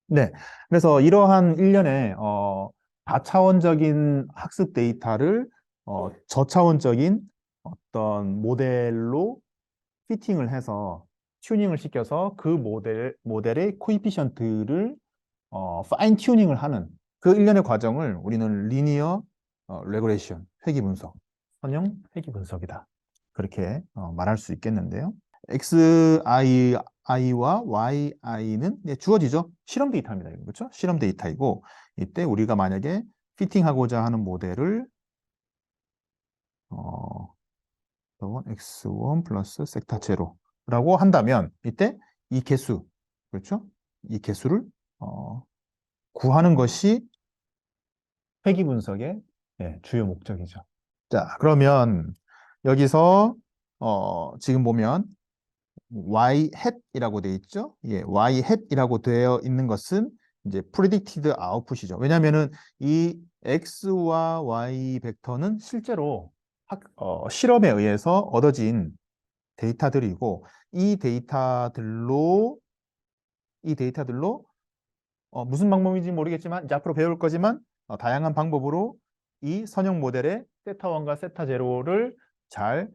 네. 그래서 이러한 일련의 다차원적인 학습 데이터를 저차원적인 어떤 모델로 피팅을 해서 튜닝을 시켜서 그 모델의 코이피션트를 파인 튜닝을 하는 그 일련의 과정을 우리는 리니어 레그레이션, 회귀 분석, 선형 회귀 분석이다. 그렇게 말할 수 있겠는데요. XI와 YI는 주어지죠. 실험 데이터입니다. 그렇죠? 실험 데이터이고 이때 우리가 만약에 피팅하고자 하는 모델을 어, X1 플러스 섹타 제로라고 한다면 이때 이 개수, 그렇죠? 이 개수를 구하는 것이 회귀 분석의 주요 목적이죠. 자, 그러면 여기서 지금 보면 y hat이라고 되어 있죠. 예, y hat이라고 되어 있는 것은 이제 predicted output이죠. 왜냐하면은 이 x와 y 벡터는 실제로 실험에 의해서 얻어진 데이터들이고 이 데이터들로 무슨 방법인지 모르겠지만 이제 앞으로 배울 거지만 다양한 방법으로 이 선형 모델의 세타1과 세타0를 잘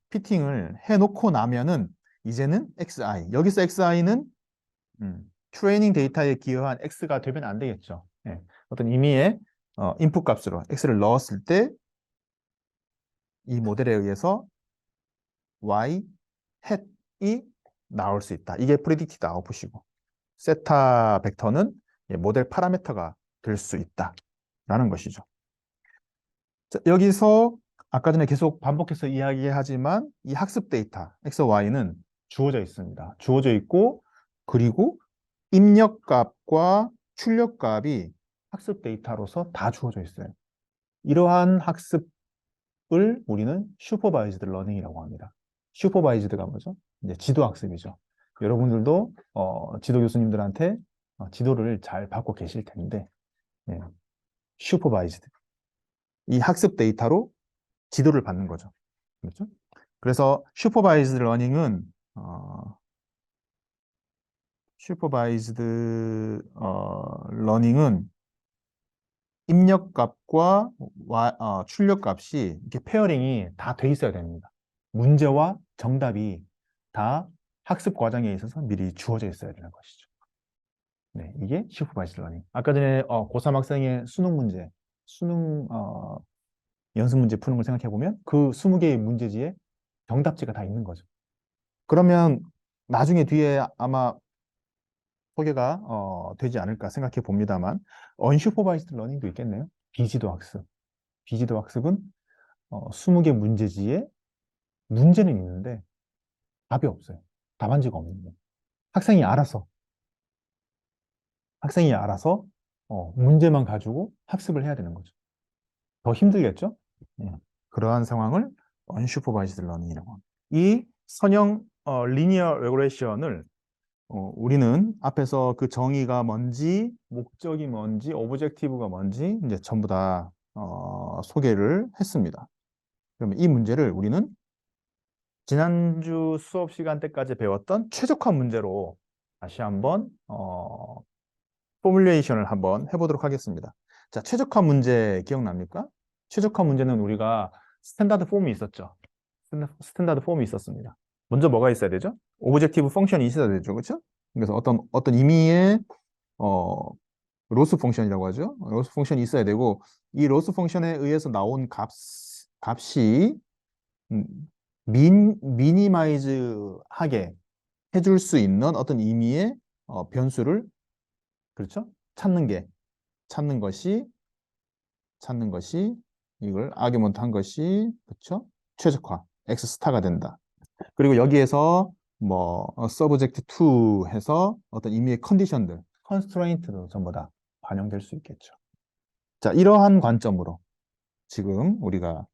피팅을 해놓고 나면은 이제는 XI, 여기서 XI는 트레이닝 데이터에 기여한 X가 되면 안 되겠죠. 예, 어떤 임의의 인풋 값으로 X를 넣었을 때 이 모델에 의해서 Y hat이 나올 수 있다. 이게 프리딕티드 아웃풋이고 세타 벡터는 모델 파라미터가 될 수 있다라는 것이죠. 자, 여기서 아까 전에 계속 반복해서 이야기하지만 이 학습 데이터 X, Y는 주어져 있습니다. 주어져 있고 그리고 입력값과 출력값이 학습 데이터로서 다 주어져 있어요. 이러한 학습을 우리는 슈퍼바이즈드 러닝이라고 합니다. 슈퍼바이즈드가 뭐죠? 이제 지도 학습이죠. 여러분들도 지도 교수님들한테 지도를 잘 받고 계실 텐데 슈퍼바이즈드 이 학습 데이터로 지도를 받는 거죠. 그렇죠? 그래서 슈퍼바이즈드 러닝은 입력값과 출력값이 이렇게 페어링이 다 돼 있어야 됩니다. 문제와 정답이 다 학습 과정에 있어서 미리 주어져 있어야 되는 것이죠. 네, 이게 슈퍼바이즈드 러닝. 아까 전에 고3 학생의 수능 연습 문제 푸는 걸 생각해 보면 그 20개의 문제지에 정답지가 다 있는 거죠. 그러면 나중에 뒤에 아마 소개가 되지 않을까 생각해 봅니다만 언슈퍼바이즈드 러닝도 있겠네요. 비지도 학습. 비지도 학습은 20개 문제지에 문제는 있는데 답이 없어요. 답안지가 없는 거예요. 학생이 알아서 문제만 가지고 학습을 해야 되는 거죠. 더 힘들겠죠? 예. 그러한 상황을 언슈퍼바이즈드 러닝이라고 합니다. 이 선형 리니어 레그레이션을 우리는 앞에서 그 정의가 뭔지, 목적이 뭔지, 오브젝티브가 뭔지 이제 전부 다 소개를 했습니다. 그러면 이 문제를 우리는 지난주 수업 시간 때까지 배웠던 최적화 문제로 다시 한번 포뮬레이션을 한번 해보도록 하겠습니다. 자, 최적화 문제 기억납니까? 최적화 문제는 우리가 스탠다드 폼이 있었죠. 스탠다드 폼이 있었습니다. 먼저 뭐가 있어야 되죠? 오브젝티브 펑션이 있어야 되죠. 그렇죠? 그래서 어떤 의미의 어, 로스 펑션이라고 하죠. 로스 펑션이 있어야 되고 이 로스 펑션에 의해서 나온 값이 음, 미니마이즈하게 해줄 수 있는 어떤 의미의 변수를 그렇죠? 찾는 것이 이걸 아규먼트 한 것이 그렇죠? 최적화 X 스타가 된다. 그리고 여기에서 뭐 서브젝트 to 해서 어떤 의미의 컨디션들, 컨스트레인트도 전부 다 반영될 수 있겠죠. 자, 이러한 관점으로 지금 우리가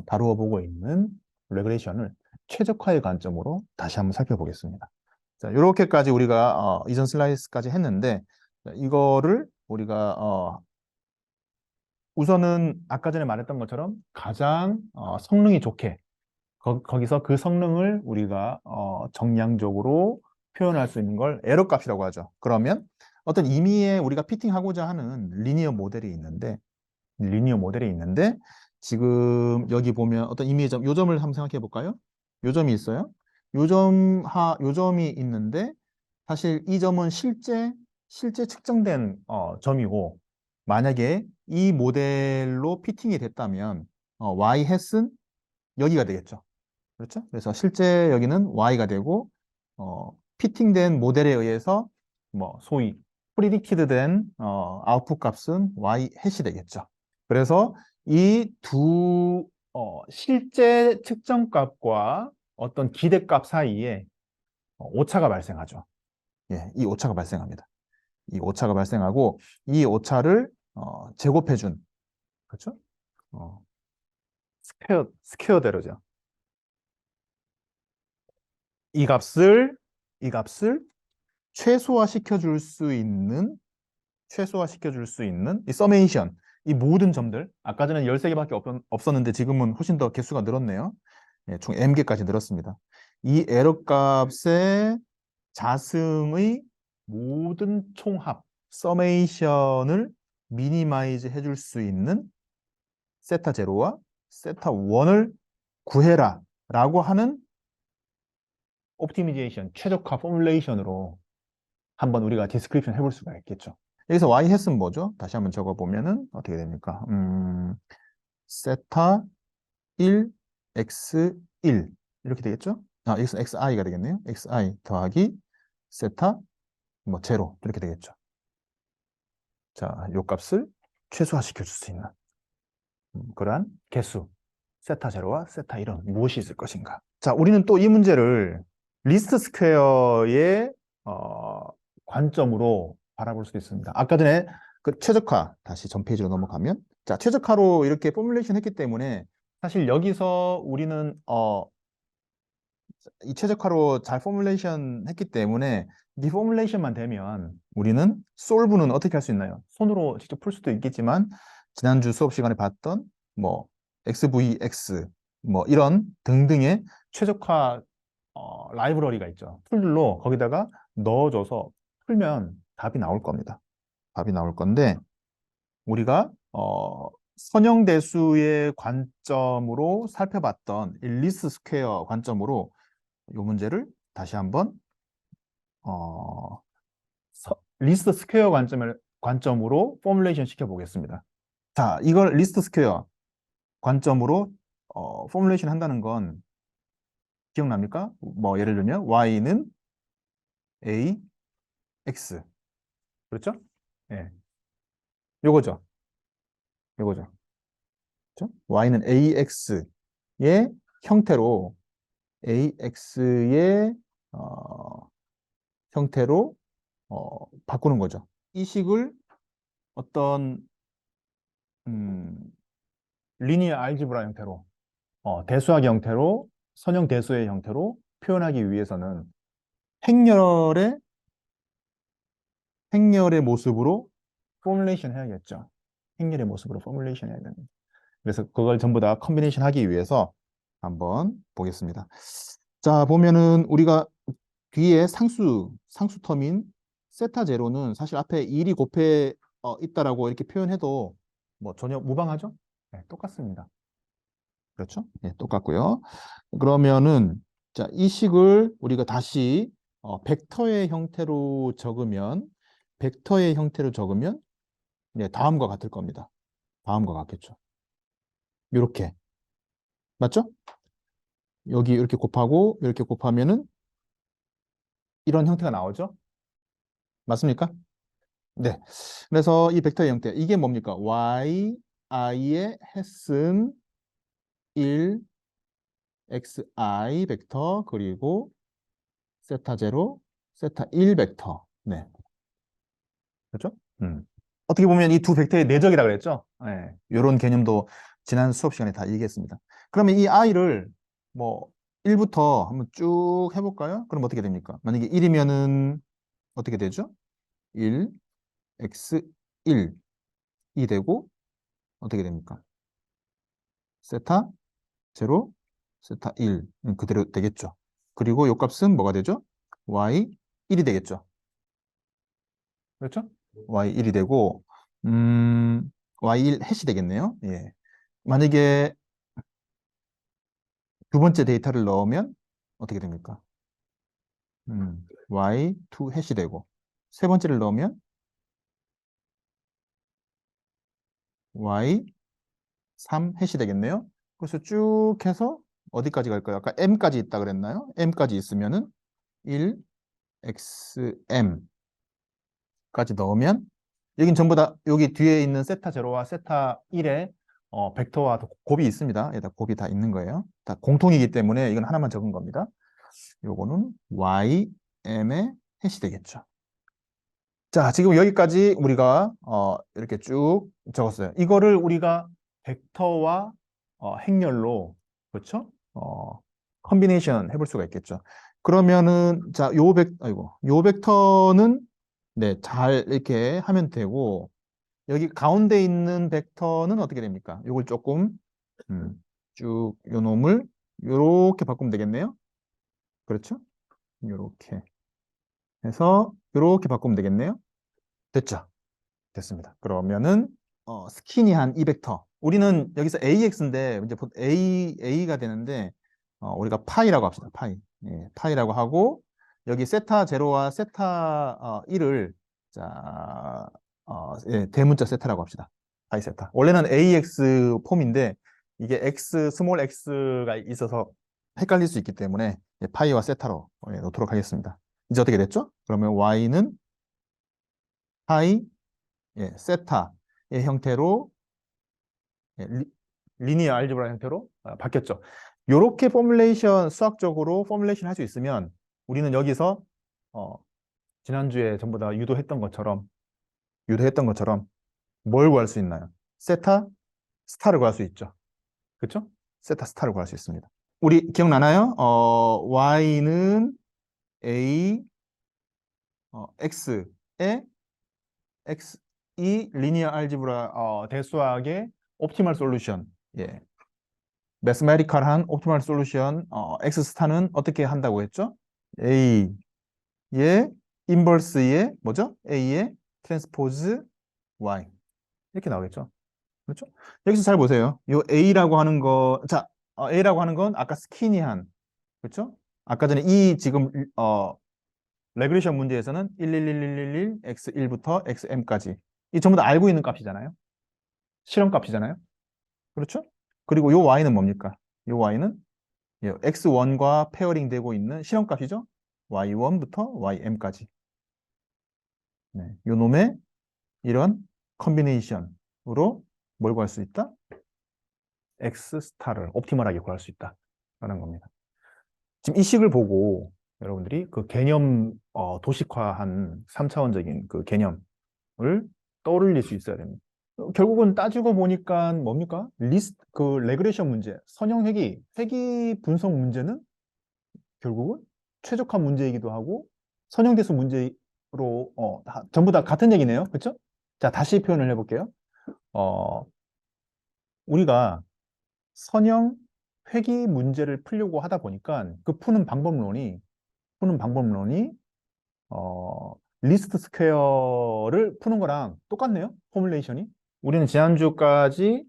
다루어 보고 있는 레그레이션을 최적화의 관점으로 다시 한번 살펴보겠습니다. 자, 이렇게까지 우리가 이전 슬라이드까지 했는데 이거를 우리가 우선은 아까 전에 말했던 것처럼 가장 성능이 좋게 거기서 그 성능을 우리가 정량적으로 표현할 수 있는 걸 에러 값이라고 하죠. 그러면 어떤 임의의 우리가 피팅하고자 하는 리니어 모델이 있는데 지금 여기 보면 어떤 임의의 점, 요점을 한번 생각해 볼까요? 요점이 있어요. 요점이 있는데 사실 이 점은 실제 측정된 점이고 만약에 이 모델로 피팅이 됐다면 y hat은 여기가 되겠죠. 그렇죠? 그래서 실제 여기는 y가 되고 피팅된 모델에 의해서 뭐 소위 프리딕티드 된 아웃풋 값은 y hat이 되겠죠. 그래서 이 두 실제 측정값과 어떤 기대값 사이에 오차가 발생하죠. 예, 이 오차가 발생합니다. 이 오차가 발생하고 이 오차를 제곱해준 그렇죠? 어, 스퀘어대로죠. 이 값을 최소화시켜 줄 수 있는 이 서메이션, 이 모든 점들 아까 전에 13개밖에 없었는데 지금은 훨씬 더 개수가 늘었네요. 예, 총 m개까지 늘었습니다. 이 에러 값의 자승의 모든 총합, 서메이션을 미니마이즈 해줄 수 있는 세타 제로와 세타 1을 구해라 라고 하는 옵티미제이션, 최적화 포뮬레이션으로 한번 우리가 디스크립션 해볼 수가 있겠죠. 여기서 y hat은 뭐죠? 다시 한번 적어보면은 어떻게 됩니까? 세타 1, x 1 이렇게 되겠죠? 여기서 xi가 되겠네요. xi 더하기 세타 뭐 제로 이렇게 되겠죠. 자, 요 값을 최소화시켜 줄 수 있는 그러한 개수 세타 제로와 세타 1은 무엇이 있을 것인가? 자, 우리는 또 이 문제를 리스트 스퀘어의 관점으로 바라볼 수도 있습니다. 아까 전에 그 최적화 다시 전 페이지로 넘어가면 자, 최적화로 이렇게 포뮬레이션 했기 때문에 사실 여기서 우리는 이 최적화로 잘 포뮬레이션 했기 때문에 이 포뮬레이션만 되면 우리는 솔브는 어떻게 할 수 있나요? 손으로 직접 풀 수도 있겠지만 지난주 수업 시간에 봤던 뭐 XVX 뭐 이런 등등의 최적화 라이브러리가 있죠. 툴들로 거기다가 넣어줘서 풀면 답이 나올 겁니다. 답이 나올 건데 우리가 선형대수의 관점으로 살펴봤던 이 리스트 스퀘어 관점으로 이 문제를 다시 한번 어, 리스트 스퀘어 관점으로 포뮬레이션 시켜보겠습니다. 자, 이걸 리스트 스퀘어 관점으로 포뮬레이션 한다는 건 기억납니까? 뭐 예를 들면 y는 a, x 그렇죠? 예, 요거죠. 요거죠. 그렇죠? y는 ax의 형태로 ax의 형태로 바꾸는 거죠. 이 식을 어떤 리니어 알지브라 형태로 대수학 형태로 선형 대수의 형태로 표현하기 위해서는 행렬의 모습으로 포뮬레이션 해야겠죠. 행렬의 모습으로 포뮬레이션 해야 됩니다. 그래서 그걸 전부 다 컨비네이션 하기 위해서 한번 보겠습니다. 자, 보면은 우리가 뒤에 상수 텀인 세타 제로는 사실 앞에 1이 곱해 있다라고 이렇게 표현해도 뭐 전혀 무방하죠? 네, 똑같습니다. 그렇죠? 네, 똑같고요. 그러면은 자, 이 식을 우리가 다시 벡터의 형태로 적으면 네, 다음과 같을 겁니다. 다음과 같겠죠. 이렇게 맞죠? 여기 이렇게 곱하고 이렇게 곱하면은 이런 형태가 나오죠? 맞습니까? 네. 그래서 이 벡터의 형태 이게 뭡니까? y i의 햇은 1 xi 벡터 그리고 세타 제로 세타 1 벡터. 네. 그렇죠? 어떻게 보면 이 두 벡터의 내적이라 그랬죠? 네. 이런 개념도 지난 수업 시간에 다 얘기했습니다. 그러면 이 i를 뭐 1부터 한번 쭉 해볼까요? 그럼 어떻게 됩니까? 만약에 1이면은 어떻게 되죠? 1, x 1, 이 되고 어떻게 됩니까? 세타 제로, 세타 1 그대로 되겠죠. 그리고 요 값은 뭐가 되죠? y 1이 되겠죠. 그렇죠? y1이 되고 y1 해시 되겠네요. 예. 만약에 두 번째 데이터를 넣으면 어떻게 됩니까? y2 해시 되고 세 번째를 넣으면 y3 해시 되겠네요. 그래서 쭉 해서 어디까지 갈까요? 아까 m까지 있다 그랬나요? m까지 있으면은 1 xm까지 넣으면 여긴 전부 다 여기 뒤에 있는 세타 0와 세타 1의 벡터와 곱이 있습니다. 여기다 곱이 다 있는 거예요. 다 공통이기 때문에 이건 하나만 적은 겁니다. 요거는 ym의 해시 되겠죠. 자, 지금 여기까지 우리가 이렇게 쭉 적었어요. 이거를 우리가 벡터와 행렬로 그렇죠? 컨비네이션 해볼 수가 있겠죠. 그러면은 자, 요 벡터는 네, 잘 이렇게 하면 되고 여기 가운데 있는 벡터는 어떻게 됩니까? 요걸 조금 쭉 요 놈을 요렇게 바꾸면 되겠네요. 그렇죠? 요렇게 해서 요렇게 바꾸면 되겠네요. 됐죠? 됐습니다. 그러면은 스키니한 이 벡터. 우리는 여기서 AX인데 이제 A가 되는데 우리가 파이라고 합시다. 파이. 예, 파이라고 하고 여기 세타 0와 세타 1을 자, 예, 대문자 세타라고 합시다. 파이 세타. 원래는 AX 폼인데 이게 X 스몰 X가 있어서 헷갈릴 수 있기 때문에 예, 파이와 세타로 예, 놓도록 하겠습니다. 이제 어떻게 됐죠? 그러면 Y는 파이 예, 세타의 형태로 예, 리니어 알제브라 형태로 바뀌었죠. 이렇게 포뮬레이션 수학적으로 포뮬레이션 할 수 있으면 우리는 여기서 어, 지난주에 전부 다 유도했던 것처럼 뭘 구할 수 있나요? 세타 스타를 구할 수 있죠. 그렇죠? 세타 스타를 구할 수 있습니다. 우리 기억나나요? y는 a x의 x 이 리니어 알지브라 대수학의 옵티멀 솔루션 예. 매스메리컬한 옵티멀 솔루션 x 스타는 어떻게 한다고 했죠? a의 인버스의 뭐죠? a의 트랜스포즈 y 이렇게 나오겠죠? 그렇죠? 여기서 잘 보세요. 요 a라고 하는 거, 자, a라고 하는 건 아까 스키니한 그렇죠? 아까 전에 이 지금 레그레션 문제에서는 11111 x1부터 xm까지 이 전부 다 알고 있는 값이잖아요. 실험값이잖아요. 그렇죠? 그리고 요 y는 뭡니까? 요 y는 x1과 페어링 되고 있는 실험값이죠. y1부터 ym까지. 네, 요 놈의 이런 컨비네이션으로 뭘 구할 수 있다? x 스타를 옵티멀하게 구할 수 있다라는 겁니다. 지금 이 식을 보고 여러분들이 그 개념 도식화한 3차원적인 그 개념을 떠올릴 수 있어야 됩니다. 결국은 따지고 보니까 뭡니까? 그 레그레션 문제, 선형 회귀 분석 문제는 결국은 최적화 문제이기도 하고 선형대수 문제로 전부 다 같은 얘기네요. 그렇죠? 자, 다시 표현을 해볼게요. 어, 우리가 선형 회귀 문제를 풀려고 하다 보니까 그 푸는 방법론이 리스트 스퀘어를 푸는 거랑 똑같네요. 포뮬레이션이. 우리는 지난주까지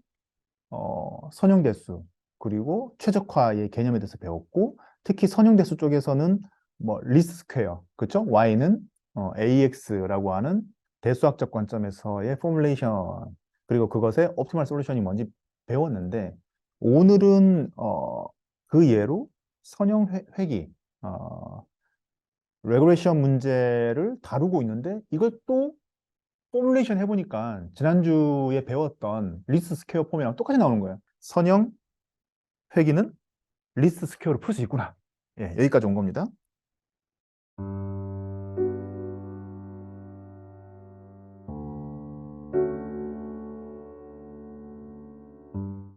선형대수 그리고 최적화의 개념에 대해서 배웠고 특히 선형대수 쪽에서는 뭐 리스트 스퀘어 그렇죠? y는 AX라고 하는 대수학적 관점에서의 포뮬레이션 그리고 그것의 옵티멀 솔루션이 뭔지 배웠는데 오늘은 그 예로 선형 회귀 레그레션 문제를 다루고 있는데 이걸 또 포뮬레이션 해보니까 지난주에 배웠던 리스트 스퀘어 폼이랑 똑같이 나오는 거예요. 선형 회귀는 리스트 스퀘어로 풀 수 있구나. 예, 여기까지 온 겁니다.